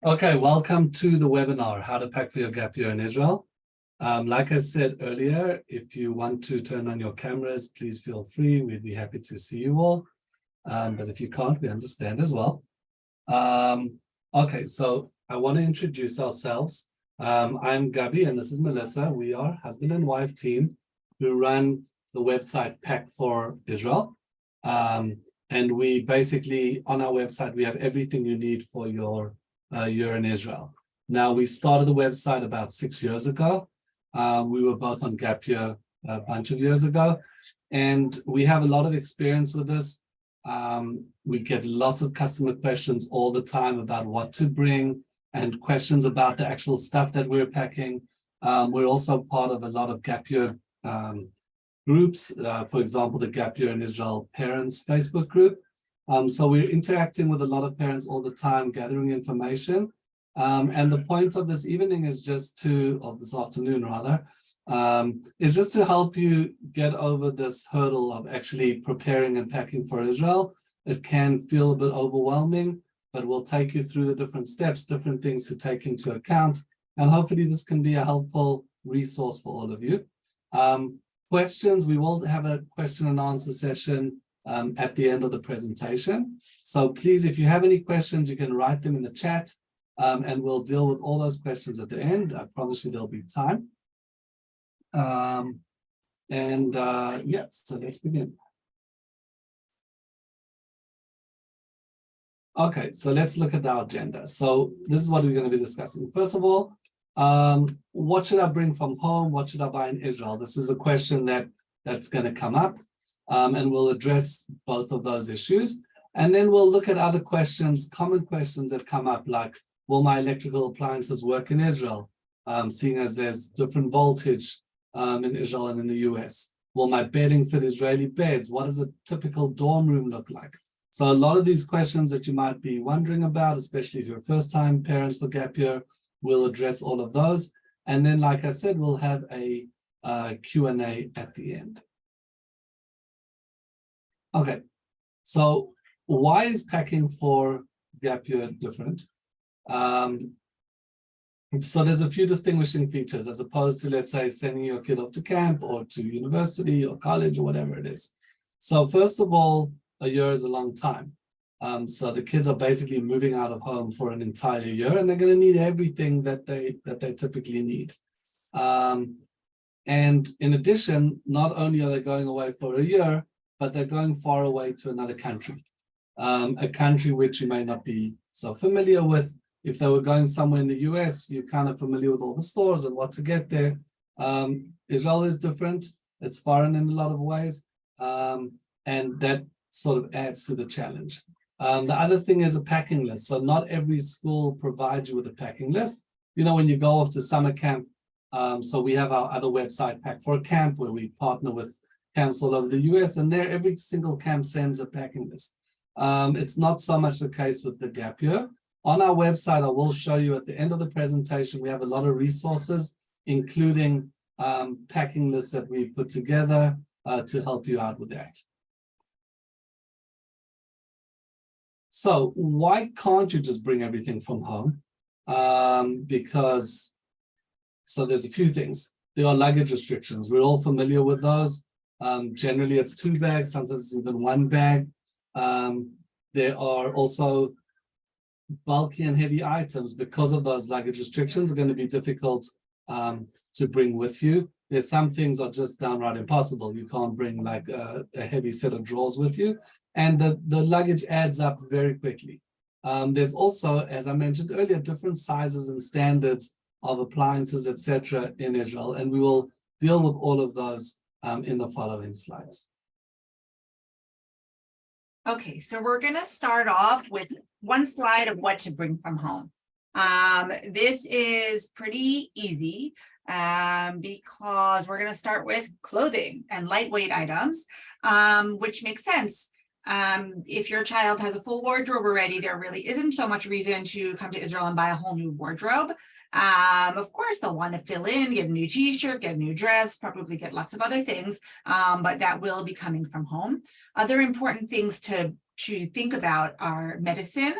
Okay, welcome to the webinar, How to Pack for Your Gap Year in Israel. Like I said earlier, if you want to turn on your cameras, please feel free. We'd be happy to see you all. But if you can't, we understand as well. Okay, so I want to introduce ourselves. I'm Gabi and this is Melissa. We are husband and wife team who run the website Pack for Israel. And we basically, on our website, we have everything you need for your year in Israel. Now, we started the website about 6 years ago. We were both on Gap Year a bunch of years ago, and we have a lot of experience with this. We get lots of customer questions all the time about what to bring and questions about the actual stuff that we're packing. We're also part of a lot of Gap Year groups, for example, the Gap Year in Israel Parents Facebook group. So we're interacting with a lot of parents all the time, gathering information. And the point of this evening is just to, or this afternoon rather, is just to help you get over this hurdle of actually preparing and packing for Israel. It can feel a bit overwhelming, but we'll take you through the different steps, different things to take into account. And hopefully this can be a helpful resource for all of you. Questions, we will have a question and answer session at the end of the presentation. So please, if you have any questions, you can write them in the chat and we'll deal with all those questions at the end. I promise you there'll be time. Yeah, so let's begin. Okay, so let's look at our agenda. So this is what we're going to be discussing. First of all, what should I bring from home? What should I buy in Israel? This is a question that's going to come up. And we'll address both of those issues. And then we'll look at other questions, common questions that come up, like, will my electrical appliances work in Israel? Seeing as there's different voltage in Israel and in the US. Will my bedding fit Israeli beds? What does a typical dorm room look like? So a lot of these questions that you might be wondering about, especially if you're first-time parents for Gap Year, we'll address all of those. And then, like I said, we'll have a Q&A at the end. Okay, so why is packing for Gap Year different? So there's a few distinguishing features as opposed to, let's say, sending your kid off to camp or to university or college or whatever it is. So first of all, a year is a long time. So the kids are basically moving out of home for an entire year, and they're going to need everything that they typically need. And in addition, not only are they going away for a year, but they're going far away to another country, a country which you may not be so familiar with. If they were going somewhere in the US, you're kind of familiar with all the stores and what to get there. Israel is different. It's foreign in a lot of ways. And that sort of adds to the challenge. The other thing is a packing list. So not every school provides you with a packing list. You know, when you go off to summer camp, so we have our other website, Pack for a Camp, where we partner with camps all over the US, and there every single camp sends a packing list. It's not so much the case with the Gap Year. On our website, I will show you at the end of the presentation, we have a lot of resources, including packing lists that we've put together to help you out with that. So why can't you just bring everything from home? Because, so there's a few things. There are luggage restrictions. We're all familiar with those. Generally, it's 2 bags, sometimes it's even 1 bag. There are also bulky and heavy items because of those luggage restrictions are going to be difficult to bring with you. There's some things are just downright impossible. You can't bring like a heavy set of drawers with you, and the luggage adds up very quickly. There's also, as I mentioned earlier, different sizes and standards of appliances, etc. in Israel, and we will deal with all of those in the following slides. Okay, so we're going to start off with one slide of what to bring from home. This is pretty easy because we're going to start with clothing and lightweight items, which makes sense. If your child has a full wardrobe already, there really isn't so much reason to come to Israel and buy a whole new wardrobe. Of course, they'll want to fill in, get a new t-shirt, get a new dress, probably get lots of other things, but that will be coming from home. Other important things to to think about are medicine.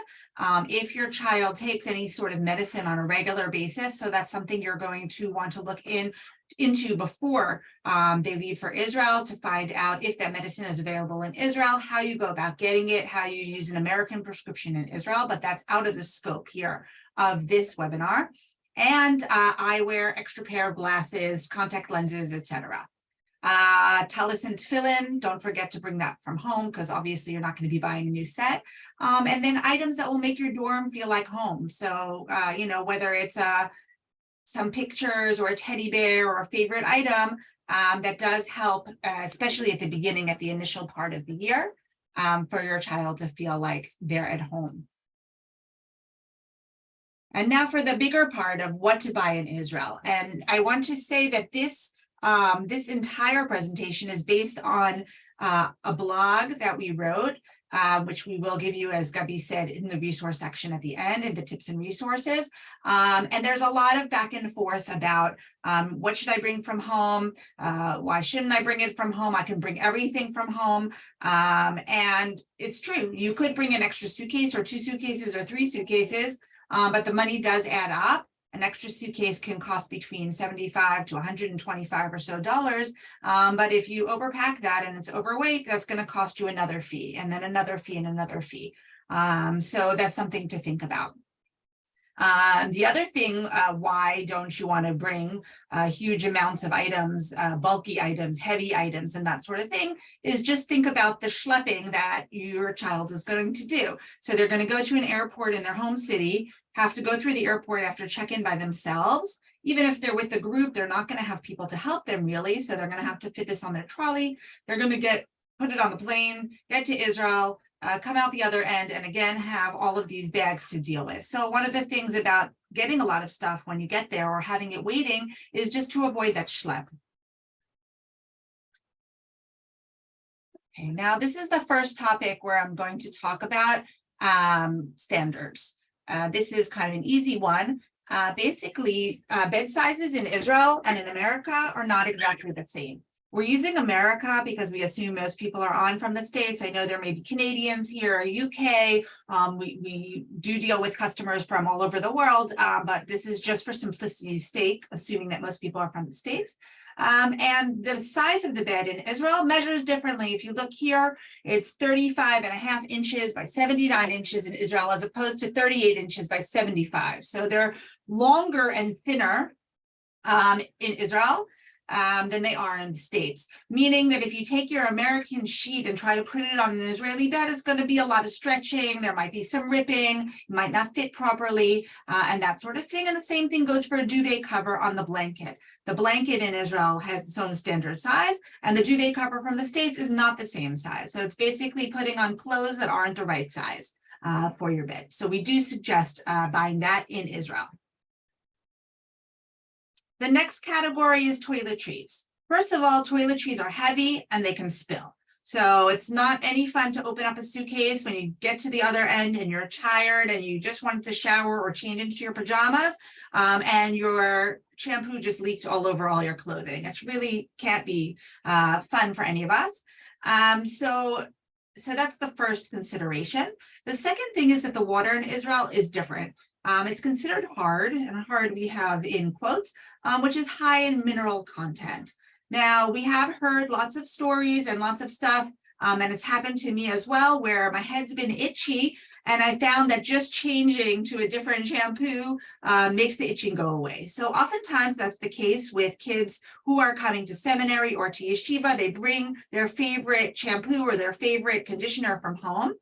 If your child takes any sort of medicine on a regular basis, so that's something you're going to want to look into before they leave for Israel, to find out if that medicine is available in Israel, how you go about getting it, how you use an American prescription in Israel, but that's out of the scope here of this webinar. And eyewear, extra pair of glasses, contact lenses, etc. Tallis and tefillin, don't forget to bring that from home, because obviously you're not going to be buying a new set. And then items that will make your dorm feel like home. So, you know, whether it's some pictures or a teddy bear or a favorite item, that does help, especially at the beginning, at the initial part of the year, for your child to feel like they're at home. And now for the bigger part of what to buy in Israel. And I want to say that this entire presentation is based on a blog that we wrote, which we will give you, as Gabi said, in the resource section at the end, in the tips and resources. And there's a lot of back and forth about what should I bring from home? Why shouldn't I bring it from home? I can bring everything from home. And it's true, you could bring an extra suitcase or 2 suitcases or 3 suitcases, but the money does add up. An extra suitcase can cost between $75 to $125 or so dollars. But if you overpack that and it's overweight, that's going to cost you another fee, and then another fee, and another fee. So that's something to think about. The other thing, why don't you want to bring huge amounts of items, bulky items, heavy items, and that sort of thing, is just think about the schlepping that your child is going to do. So they're going to go to an airport in their home city, have to go through the airport after check-in by themselves. Even if they're with the group, they're not going to have people to help them really. So they're going to have to fit this on their trolley. They're going to put it on the plane, get to Israel, come out the other end, and again, have all of these bags to deal with. So one of the things about getting a lot of stuff when you get there or having it waiting is just to avoid that schlep. Okay, now this is the first topic where I'm going to talk about standards. This is kind of an easy one. Basically, bed sizes in Israel and in America are not exactly the same. We're using America because we assume most people are on from the States. I know there may be Canadians here, or UK. We do deal with customers from all over the world, but this is just for simplicity's sake, assuming that most people are from the States. And the size of the bed in Israel measures differently. If you look here, it's 35.5 inches by 79 inches in Israel, as opposed to 38 inches by 75. So they're longer and thinner in Israel than they are in the States, meaning that if you take your American sheet and try to put it on an Israeli bed, it's going to be a lot of stretching. There might be some ripping, it might not fit properly, and that sort of thing. And the same thing goes for a duvet cover on the blanket. The blanket in Israel has its own standard size, and the duvet cover from the States is not the same size. So it's basically putting on clothes that aren't the right size for your bed. So we do suggest buying that in Israel. The next category is toiletries. First of all, toiletries are heavy and they can spill. So it's not any fun to open up a suitcase when you get to the other end and you're tired and you just want to shower or change into your pajamas, and your shampoo just leaked all over all your clothing. It really can't be fun for any of us. So that's the first consideration. The second thing is that the water in Israel is different. It's considered hard, and hard we have in quotes, which is high in mineral content. Now, we have heard lots of stories and lots of stuff, and it's happened to me as well, where my head's been itchy, and I found that just changing to a different shampoo makes the itching go away. So oftentimes that's the case with kids who are coming to seminary or to yeshiva. They bring their favorite shampoo or their favorite conditioner from home,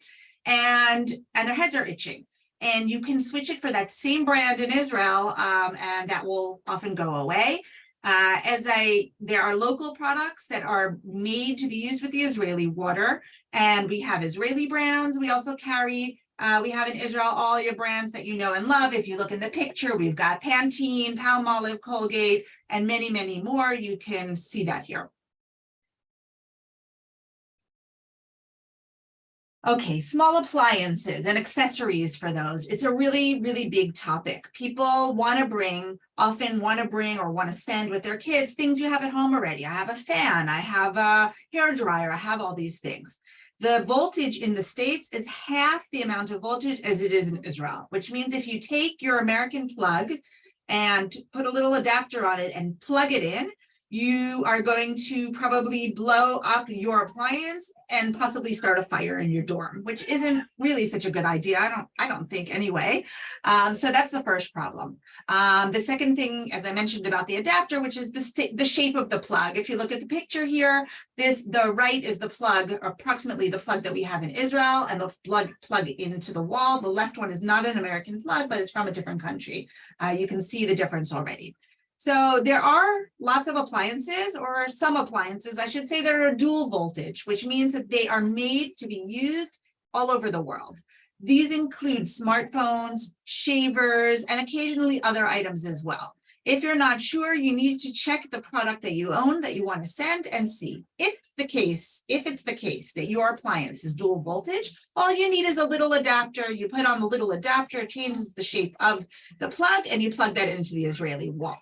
and their heads are itching. And you can switch it for that same brand in Israel, and that will often go away. There are local products that are made to be used with the Israeli water, and we have Israeli brands. We also carry, we have in Israel all your brands that you know and love. If you look in the picture, we've got Pantene, Palmolive, Colgate, and many, many more. You can see that here. Okay, small appliances and accessories for those. It's a really, really big topic. People often want to bring or want to send with their kids things you have at home already. I have a fan, I have a hair dryer, I have all these things. The voltage in the States is half the amount of voltage as it is in Israel, which means if you take your American plug and put a little adapter on it and plug it in, you are going to probably blow up your appliance and possibly start a fire in your dorm, which isn't really such a good idea. I don't think anyway. So that's the first problem. The second thing, as I mentioned about the adapter, which is the shape of the plug. If you look at the picture here, the right is the plug, approximately the plug that we have in Israel, and the plug into the wall. The left one is not an American plug, but it's from a different country. You can see the difference already. So there are lots of appliances, or some appliances, I should say, that are dual voltage, which means that they are made to be used all over the world. These include smartphones, shavers, and occasionally other items as well. If you're not sure, you need to check the product that you own that you want to send and see. If it's the case that your appliance is dual voltage, all you need is a little adapter. You put on the little adapter, it changes the shape of the plug, and you plug that into the Israeli wall.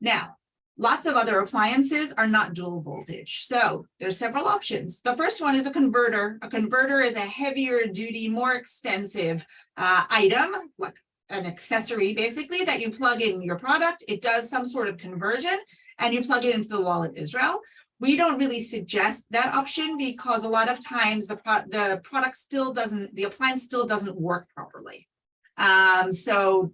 Now, lots of other appliances are not dual voltage. So there's several options. The first one is a converter. A converter is a heavier duty, more expensive item, like an accessory basically, that you plug in your product. It does some sort of conversion and you plug it into the wall in Israel. We don't really suggest that option because a lot of times the appliance still doesn't work properly. So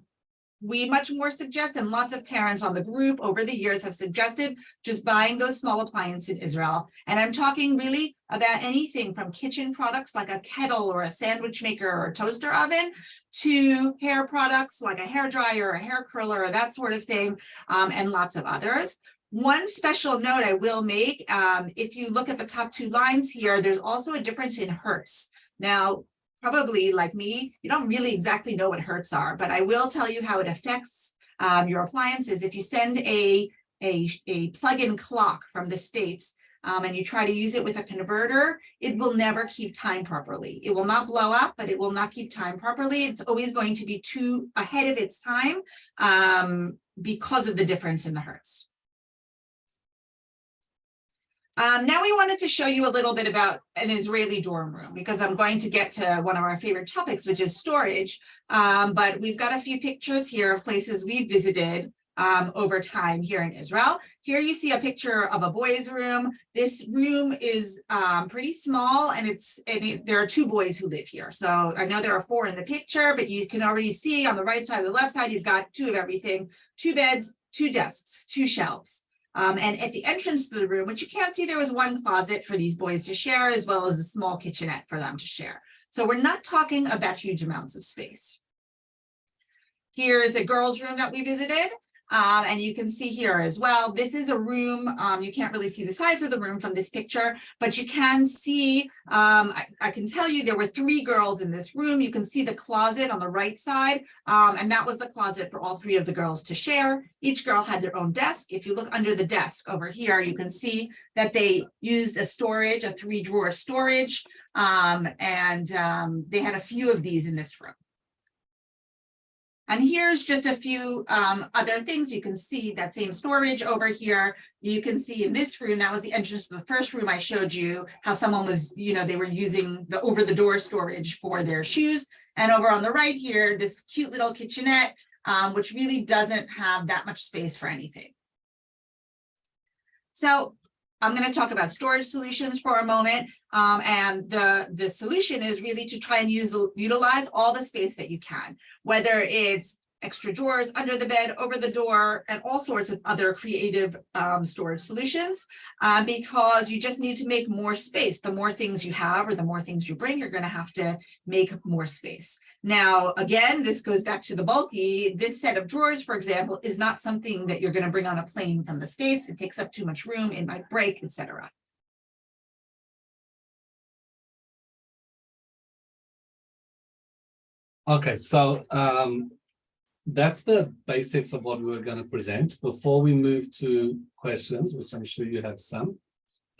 we much more suggest, and lots of parents on the group over the years have suggested, just buying those small appliances in Israel. And I'm talking really about anything from kitchen products like a kettle or a sandwich maker or a toaster oven, to hair products like a hair dryer, a hair curler, or that sort of thing, and lots of others. One special note I will make, if you look at the top two lines here, there's also a difference in hertz. Now, probably like me, you don't really exactly know what hertz are, but I will tell you how it affects your appliances. If you send a plug-in clock from the States and you try to use it with a converter, it will never keep time properly. It will not blow up, but it will not keep time properly. It's always going to be too ahead of its time because of the difference in the hertz. Now we wanted to show you a little bit about an Israeli dorm room, because I'm going to get to one of our favorite topics, which is storage. But we've got a few pictures here of places we've visited over time here in Israel. Here you see a picture of a boys' room. This room is pretty small, and there are two boys who live here. So I know there are four in the picture, but you can already see on the right side and the left side, you've got two of everything: two beds, two desks, two shelves. And at the entrance to the room, which you can't see, there was one closet for these boys to share, as well as a small kitchenette for them to share. So we're not talking about huge amounts of space. Here's a girls' room that we visited. And you can see here as well, this is a room, you can't really see the size of the room from this picture, but you can see, I can tell you there were 3 girls in this room. You can see the closet on the right side, and that was the closet for all 3 of the girls to share. Each girl had their own desk. If you look under the desk over here, you can see that they used a 3-drawer storage, and they had a few of these in this room. And here's just a few other things. You can see that same storage over here. You can see in this room, that was the entrance to the first room I showed you, how someone was, they were using the over-the-door storage for their shoes. And over on the right here, this cute little kitchenette, which really doesn't have that much space for anything. So I'm going to talk about storage solutions for a moment. And the solution is really to try and utilize all the space that you can, whether it's extra drawers under the bed, over the door, and all sorts of other creative storage solutions, because you just need to make more space. The more things you have or the more things you bring, you're going to have to make more space. Now, again, this goes back to the bulky. This set of drawers, for example, is not something that you're going to bring on a plane from the States. It takes up too much room, it might break, etc. Okay, so that's the basics of what we were going to present. Before we move to questions, which I'm sure you have some,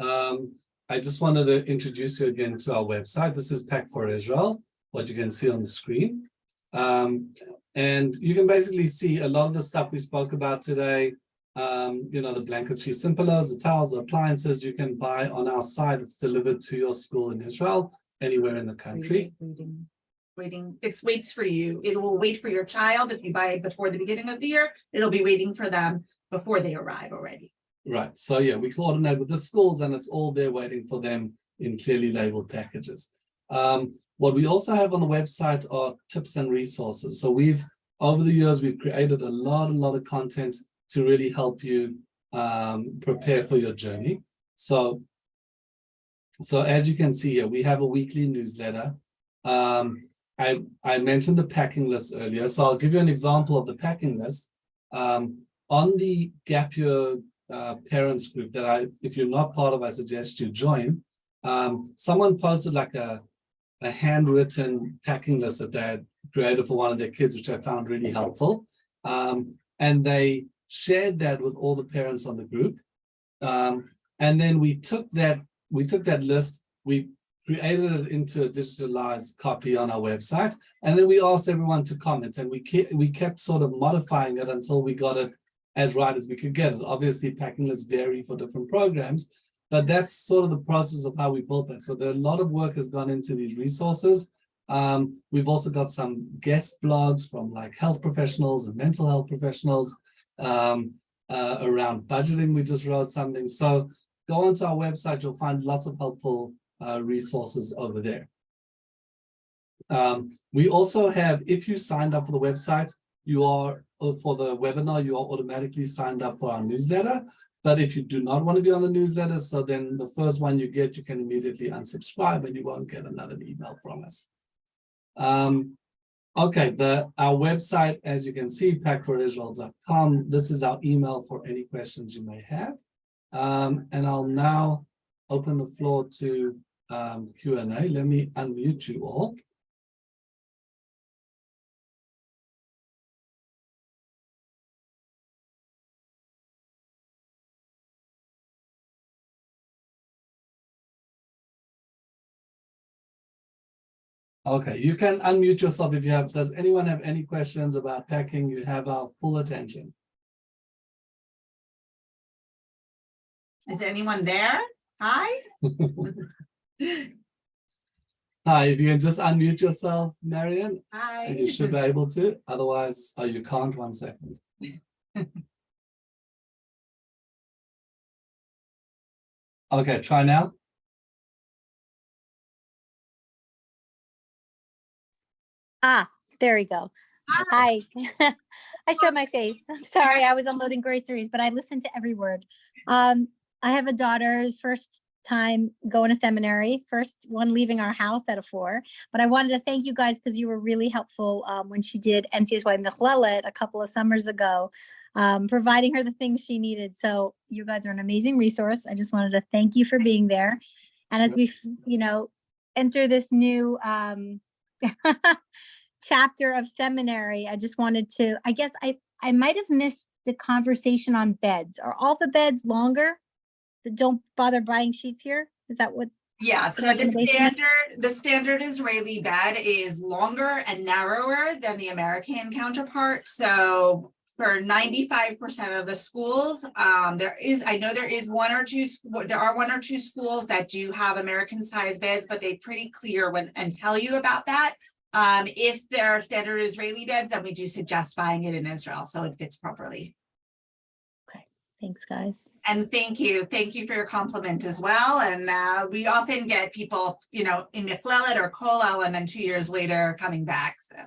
I just wanted to introduce you again to our website. This is Pack4Israel, what you can see on the screen. And you can basically see a lot of the stuff we spoke about today the blanket sheets and pillows, the towels, the appliances you can buy on our site. It's delivered to your school in Israel, anywhere in the country. Waiting. It waits for you. It will wait for your child. If you buy it before the beginning of the year, it'll be waiting for them before they arrive already. Right. So yeah, we coordinate with the schools and it's all there waiting for them in clearly labeled packages. What we also have on the website are tips and resources. So over the years, we've created a lot of content to really help you prepare for your journey. So as you can see here, we have a weekly newsletter. I mentioned the packing list earlier, so I'll give you an example of the packing list. On the Gap Year parents group that if you're not part of, I suggest you join. Someone posted like a handwritten packing list that they had created for one of their kids, which I found really helpful. And they shared that with all the parents on the group. And then we took that list, we created it into a digitalized copy on our website, and then we asked everyone to comment, and we kept sort of modifying it until we got it as right as we could get it. Obviously, packing lists vary for different programs, but that's sort of the process of how we built that. So a lot of work has gone into these resources. We've also got some guest blogs from like health professionals and mental health professionals around budgeting. We just wrote something. So go onto our website, you'll find lots of helpful resources over there. We also have, if you signed up for the website, for the webinar, you are automatically signed up for our newsletter. But if you do not want to be on the newsletter, so then the first one you get, you can immediately unsubscribe and you won't get another email from us. Okay, our website, as you can see, packforisrael.com. This is our email for any questions you may have. And I'll now open the floor to Q&A. Let me unmute you all. Okay, you can unmute yourself if you have. Does anyone have any questions about packing? You have our full attention. Is anyone there? Hi. Hi, if you can just unmute yourself, Marian. Hi. You should be able to. Otherwise, you can't. 1 second. Okay, try now. There we go. Hi. I showed my face. I'm sorry, I was unloading groceries, but I listened to every word. I have a daughter, first time going to seminary, first one leaving our house at a 4. But I wanted to thank you guys because you were really helpful when she did NCSY Mechlelet a couple of summers ago, providing her the things she needed. So you guys are an amazing resource. I just wanted to thank you for being there. And as we, enter this new chapter of seminary, I just wanted to, I guess I might have missed the conversation on beds. Are all the beds longer? Don't bother buying sheets here? Is that what? Yeah, so the standard Israeli bed is longer and narrower than the American counterpart. So for 95% of the schools, there are 1 or 2 schools that do have American size beds, but they pretty clear and tell you about that. If they're standard Israeli beds, then we do suggest buying it in Israel so it fits properly. Okay, thanks guys. And thank you for your compliment as well. And we often get people, in Mechlelet or Kollel, and then 2 years later coming back. So.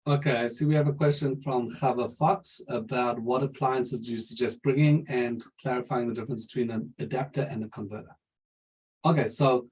Okay, I see we have a question from Chava Fox about what appliances do you suggest bringing and clarifying the difference between an adapter and a converter. Okay, so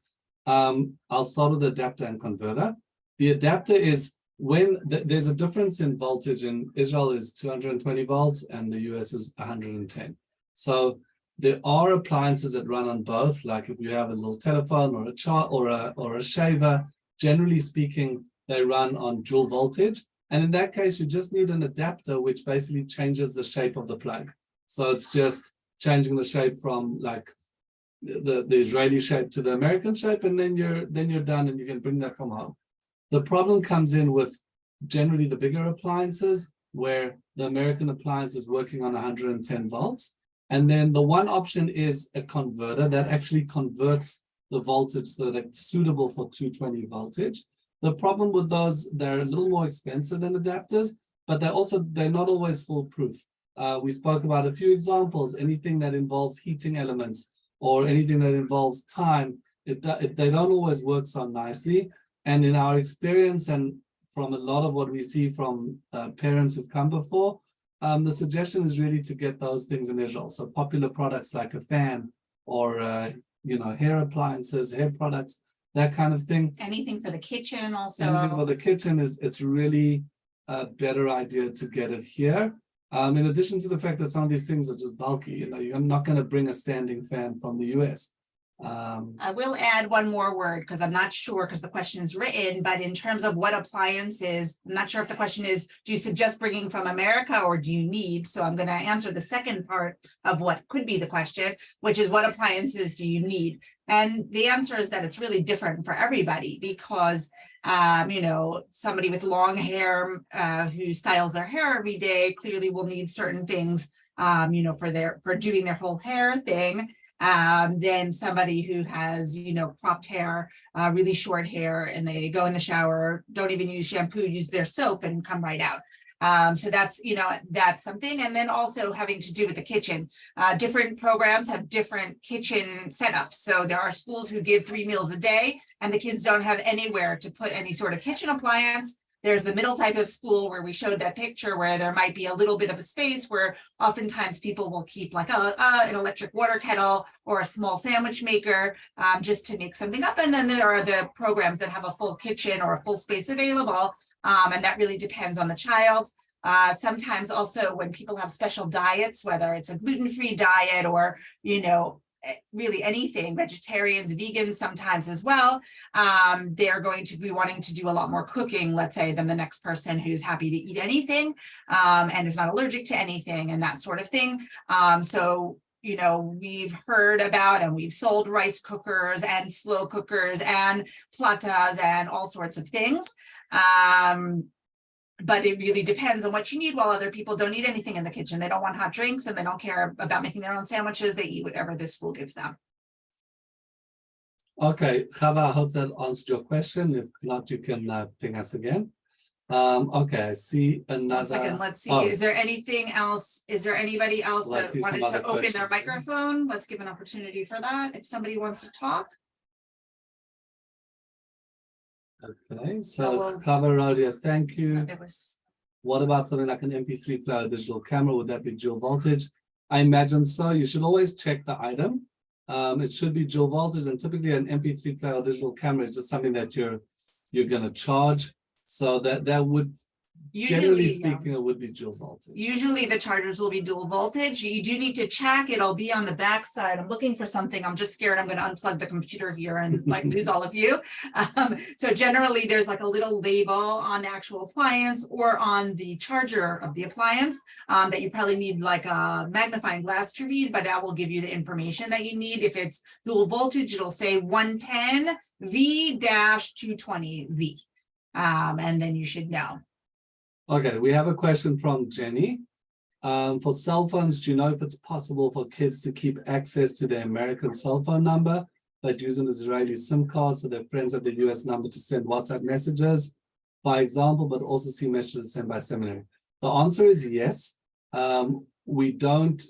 I'll start with the adapter and converter. The adapter is when there's a difference in voltage. In Israel is 220 volts and the US is 110. So there are appliances that run on both, like if you have a little telephone or a chart or a shaver, generally speaking, they run on dual voltage. And in that case, you just need an adapter, which basically changes the shape of the plug. So it's just changing the shape from like the Israeli shape to the American shape, and then you're done and you can bring that from home. The problem comes in with generally the bigger appliances. where the American appliance is working on 110 volts. And then the one option is a converter that actually converts the voltage so that it's suitable for 220 voltage. The problem with those, they're a little more expensive than adapters, but they're not always foolproof. We spoke about a few examples, anything that involves heating elements or anything that involves time, they don't always work so nicely. And in our experience and from a lot of what we see from parents who've come before, the suggestion is really to get those things in Israel. So popular products like a fan or hair appliances, hair products, that kind of thing. Anything for the kitchen also. Anything for the kitchen it's really a better idea to get it here. In addition to the fact that some of these things are just bulky, you're not going to bring a standing fan from the US. I will add one more word because I'm not sure because the question is written, but in terms of what appliances, I'm not sure if the question is, do you suggest bringing from America or do you need? So I'm going to answer the second part of what could be the question, which is what appliances do you need? And the answer is that it's really different for everybody because somebody with long hair who styles their hair every day clearly will need certain things, for doing their whole hair thing. Then somebody who has, cropped hair, really short hair, and they go in the shower, don't even use shampoo, use their soap and come right out. So that's something. And then also having to do with the kitchen. Different programs have different kitchen setups. So there are schools who give 3 meals a day and the kids don't have anywhere to put any sort of kitchen appliance. There's the middle type of school where we showed that picture where there might be a little bit of a space where oftentimes people will keep like an electric water kettle or a small sandwich maker just to make something up. And then there are the programs that have a full kitchen or a full space available. And that really depends on the child. Sometimes also when people have special diets, whether it's a gluten-free diet or, really anything, vegetarians, vegans sometimes as well, they're going to be wanting to do a lot more cooking, let's say, than the next person who's happy to eat anything and is not allergic to anything and that sort of thing. So we've heard about and we've sold rice cookers and slow cookers and platas and all sorts of things. But it really depends on what you need, while other people don't need anything in the kitchen. They don't want hot drinks and they don't care about making their own sandwiches. They eat whatever the school gives them. Okay, Chava, I hope that answered your question. If not, you can ping us again. Okay, I see another. 1 second, let's see. Oh. Is there anything else? Is there anybody else Let's that see some wanted to other open their questions. microphone? Let's give an opportunity for that. If somebody wants to talk. Okay, So so we'll- Chava Rodia, thank you. There was. What about something like an MP3 player digital camera? Would that be dual voltage? I imagine so. You should always check the item. It should be dual voltage, and typically an MP3 player digital camera is just something that you're going to charge. So that would, generally speaking, it would be dual voltage. Usually the chargers will be dual voltage. You do need to check. It'll be on the back side. I'm looking for something. I'm just scared I'm going to unplug the computer here and lose all of you. So generally there's like a little label on the actual appliance or on the charger of the appliance that you probably need like a magnifying glass to read, but that will give you the information that you need. If it's dual voltage, it'll say 110 V-220V. And then you should know. Okay, we have a question from Jenny. For cell phones, do you know if it's possible for kids to keep access to their American cell phone number, but use an Israeli SIM card so their friends have the US number to send WhatsApp messages, by example, but also see messages sent by seminary? The answer is yes. We don't,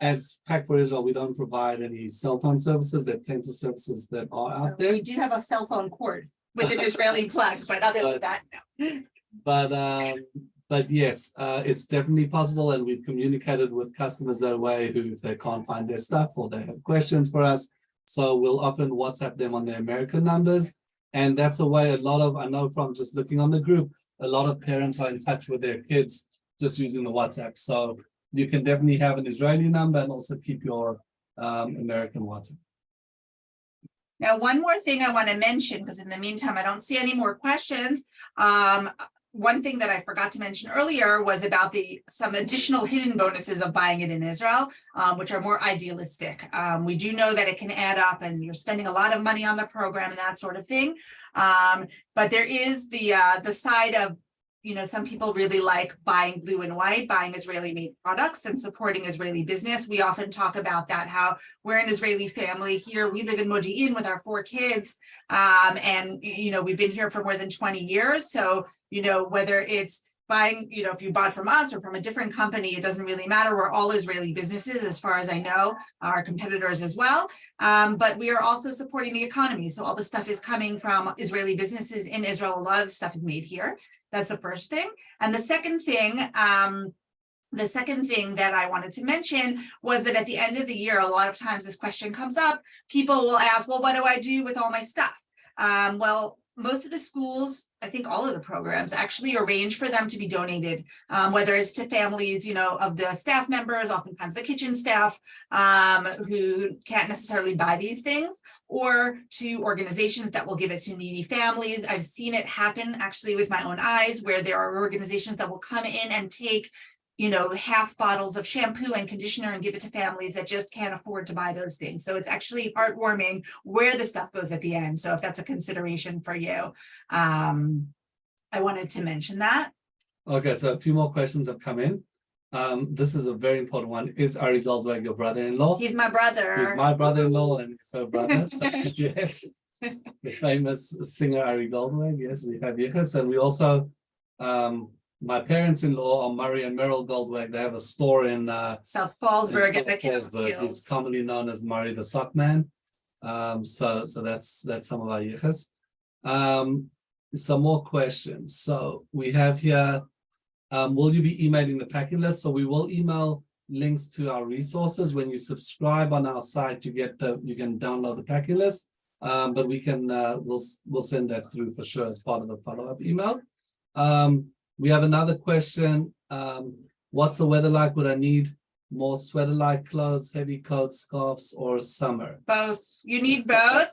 as Pack for Israel, we don't provide any cell phone services. There are plenty of services that are out there. We do have a cell phone cord with an Israeli plug, but other than that, no. But yes, it's definitely possible, and we've communicated with customers that way who, if they can't find their stuff or they have questions for us, so we'll often WhatsApp them on their American numbers, and that's a way I know from just looking on the group, a lot of parents are in touch with their kids just using the WhatsApp. So you can definitely have an Israeli number and also keep your American WhatsApp. Now, one more thing I want to mention, because in the meantime, I don't see any more questions. One thing that I forgot to mention earlier was about some additional hidden bonuses of buying it in Israel, which are more idealistic. We do know that it can add up and you're spending a lot of money on the program and that sort of thing. But there is the side of some people really like buying blue and white, buying Israeli made products and supporting Israeli business. We often talk about that, how we're an Israeli family here. We live in Modi'in with our 4 kids. And we've been here for more than 20 years. So, whether it's buying, if you bought from us or from a different company, it doesn't really matter. We're all Israeli businesses, as far as I know, our competitors as well. But we are also supporting the economy. So all the stuff is coming from Israeli businesses in Israel. A lot of stuff is made here. That's the first thing. And the second thing that I wanted to mention was that at the end of the year, a lot of times this question comes up. People will ask, well, what do I do with all my stuff? Well, most of the schools, I think all of the programs actually arrange for them to be donated, whether it's to families, of the staff members, oftentimes the kitchen staff, who can't necessarily buy these things, or to organizations that will give it to needy families. I've seen it happen actually with my own eyes, where there are organizations that will come in and take half bottles of shampoo and conditioner and give it to families that just can't afford to buy those things. So it's actually heartwarming where the stuff goes at the end. So if that's a consideration for you, I wanted to mention that. Okay, so a few more questions have come in. This is a very important one. Is Ari Goldwag your brother-in-law? He's my brother. He's my brother-in-law and he's her brother. So, yes, the famous singer Ari Goldwag. Yes, we have Yichus, and we also my parents-in-law are Murray and Merrill Goldwag. They have a store in South Fallsburg at the Fallsburg. He's commonly known as Murray the Sock Man. So that's some of our yichus. Some more questions. So we have here, will you be emailing the packing list? So we will email links to our resources. When you subscribe on our site, you can download the packing list. But we can we'll send that through for sure as part of the follow-up email. We have another question. What's the weather like? Would I need more sweater-like clothes, heavy coats, scarves, or summer? Both. You need both.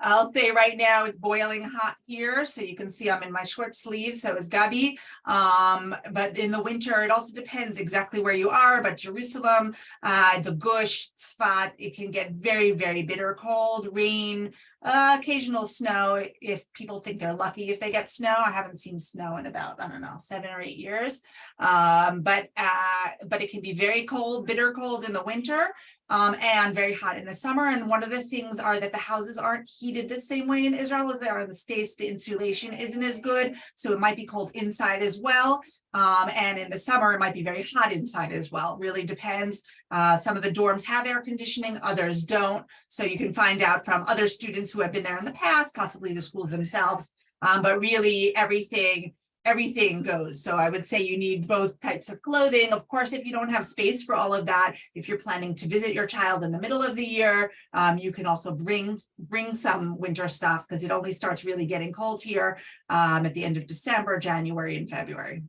I'll say right now it's boiling hot here, so you can see I'm in my short sleeves. So is Gabi. But in the winter, it also depends exactly where you are. But Jerusalem, the Gush, Tzfat, it can get very, very bitter cold, rain, occasional snow. If people think they're lucky if they get snow. I haven't seen snow in about, 7 or 8 years. But it can be very cold, bitter cold in the winter, and very hot in the summer. And one of the things are that the houses aren't heated the same way in Israel as they are in the States. The insulation isn't as good, so it might be cold inside as well. And in the summer, it might be very hot inside as well. Really depends. Some of the dorms have air conditioning, others don't. So you can find out from other students who have been there in the past, possibly the schools themselves. But really everything goes. So I would say you need both types of clothing. Of course, if you don't have space for all of that, if you're planning to visit your child in the middle of the year, you can also bring some winter stuff, because it only starts really getting cold here at the end of December, January, and February.